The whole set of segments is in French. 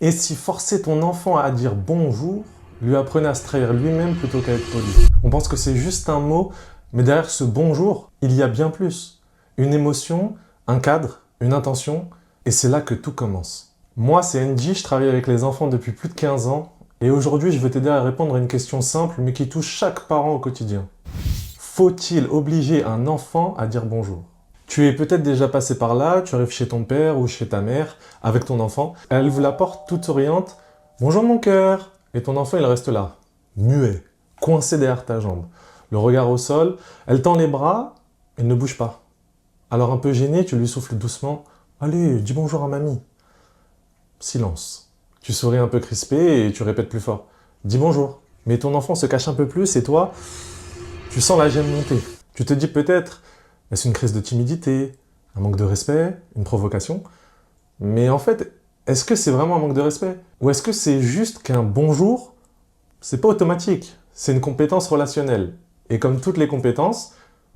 Et si forcer ton enfant à dire bonjour lui apprenait à se trahir lui-même plutôt qu'à être poli? On pense que c'est juste un mot, mais derrière ce bonjour, il y a bien plus. Une émotion, un cadre, une intention, et c'est là que tout commence. Moi, c'est NJ, je travaille avec les enfants depuis plus de 15 ans, et aujourd'hui, je vais t'aider à répondre à une question simple, mais qui touche chaque parent au quotidien. Faut-il obliger un enfant à dire bonjour? Tu es peut-être déjà passé par là, tu arrives chez ton père ou chez ta mère avec ton enfant. Elle vous la porte toute souriante. Bonjour mon cœur. Et ton enfant, il reste là, muet, coincé derrière ta jambe. Le regard au sol, elle tend les bras, il ne bouge pas. Alors un peu gêné, tu lui souffles doucement. Allez, dis bonjour à mamie. Silence. Tu souris un peu crispé et tu répètes plus fort. Dis bonjour. Mais ton enfant se cache un peu plus et toi, tu sens la gêne monter. Tu te dis peut-être, est-ce une crise de timidité, un manque de respect, une provocation? Mais en fait, est-ce que c'est vraiment un manque de respect? Ou est-ce que c'est juste qu'un bonjour, c'est pas automatique, c'est une compétence relationnelle. Et comme toutes les compétences,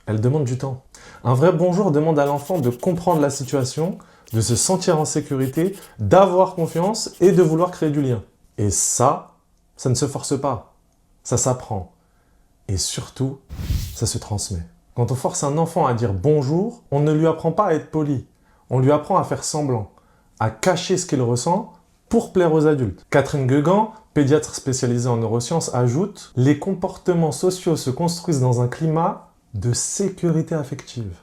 elle demande du temps. Un vrai bonjour demande à l'enfant de comprendre la situation, de se sentir en sécurité, d'avoir confiance et de vouloir créer du lien. Et ça ne se force pas, ça s'apprend. Et surtout, ça se transmet. Quand on force un enfant à dire bonjour, on ne lui apprend pas à être poli. On lui apprend à faire semblant, à cacher ce qu'il ressent pour plaire aux adultes. Catherine Guegan, pédiatre spécialisée en neurosciences, ajoute « Les comportements sociaux se construisent dans un climat de sécurité affective.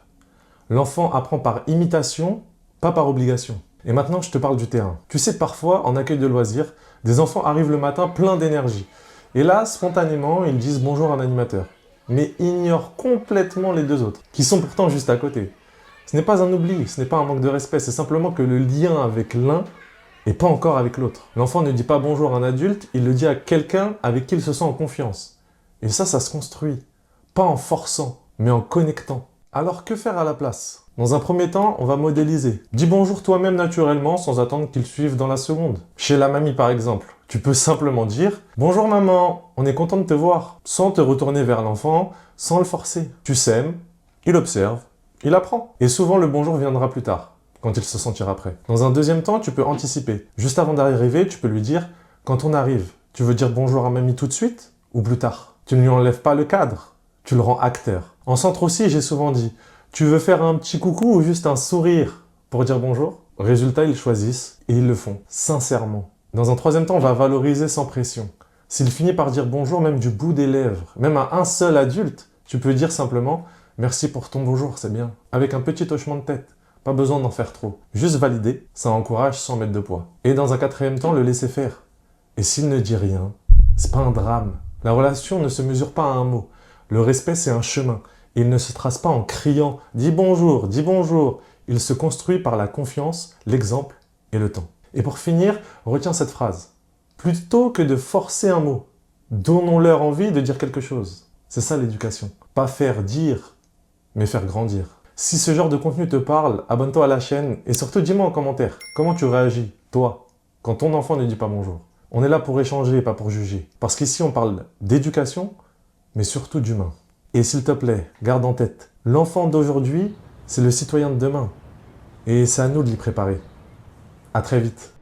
L'enfant apprend par imitation, pas par obligation. » Et maintenant, je te parle du terrain. Tu sais, parfois, en accueil de loisirs, des enfants arrivent le matin pleins d'énergie. Et là, spontanément, ils disent bonjour à un animateur, mais ignorent complètement les deux autres, qui sont pourtant juste à côté. Ce n'est pas un oubli, ce n'est pas un manque de respect, c'est simplement que le lien avec l'un n'est pas encore avec l'autre. L'enfant ne dit pas bonjour à un adulte, il le dit à quelqu'un avec qui il se sent en confiance. Et ça se construit, pas en forçant, mais en connectant. Alors que faire à la place? Dans un premier temps, on va modéliser. Dis bonjour toi-même naturellement sans attendre qu'il suive dans la seconde. Chez la mamie par exemple, tu peux simplement dire « Bonjour maman, on est content de te voir » sans te retourner vers l'enfant, sans le forcer. Tu sèmes, il observe, il apprend. Et souvent le bonjour viendra plus tard, quand il se sentira prêt. Dans un deuxième temps, tu peux anticiper. Juste avant d'arriver, tu peux lui dire « Quand on arrive, tu veux dire bonjour à mamie tout de suite ou plus tard ?» Tu ne lui enlèves pas le cadre, tu le rends acteur. En centre aussi, j'ai souvent dit « Tu veux faire un petit coucou ou juste un sourire pour dire bonjour ?» Résultat, ils choisissent et ils le font, sincèrement. Dans un troisième temps, on va valoriser sans pression. S'il finit par dire bonjour même du bout des lèvres, même à un seul adulte, tu peux dire simplement « Merci pour ton bonjour, c'est bien », avec un petit hochement de tête. Pas besoin d'en faire trop. Juste valider, ça encourage sans mettre de poids. Et dans un quatrième temps, le laisser faire. Et s'il ne dit rien, c'est pas un drame. La relation ne se mesure pas à un mot. Le respect, c'est un chemin. Il ne se trace pas en criant « Dis bonjour, dis bonjour ». Il se construit par la confiance, l'exemple et le temps. Et pour finir, retiens cette phrase. Plutôt que de forcer un mot, donnons-leur envie de dire quelque chose. C'est ça l'éducation. Pas faire dire, mais faire grandir. Si ce genre de contenu te parle, abonne-toi à la chaîne et surtout dis-moi en commentaire comment tu réagis, toi, quand ton enfant ne dit pas bonjour. On est là pour échanger et pas pour juger. Parce qu'ici, on parle d'éducation, mais surtout d'humain. Et s'il te plaît, garde en tête, l'enfant d'aujourd'hui, c'est le citoyen de demain. Et c'est à nous de l'y préparer. À très vite.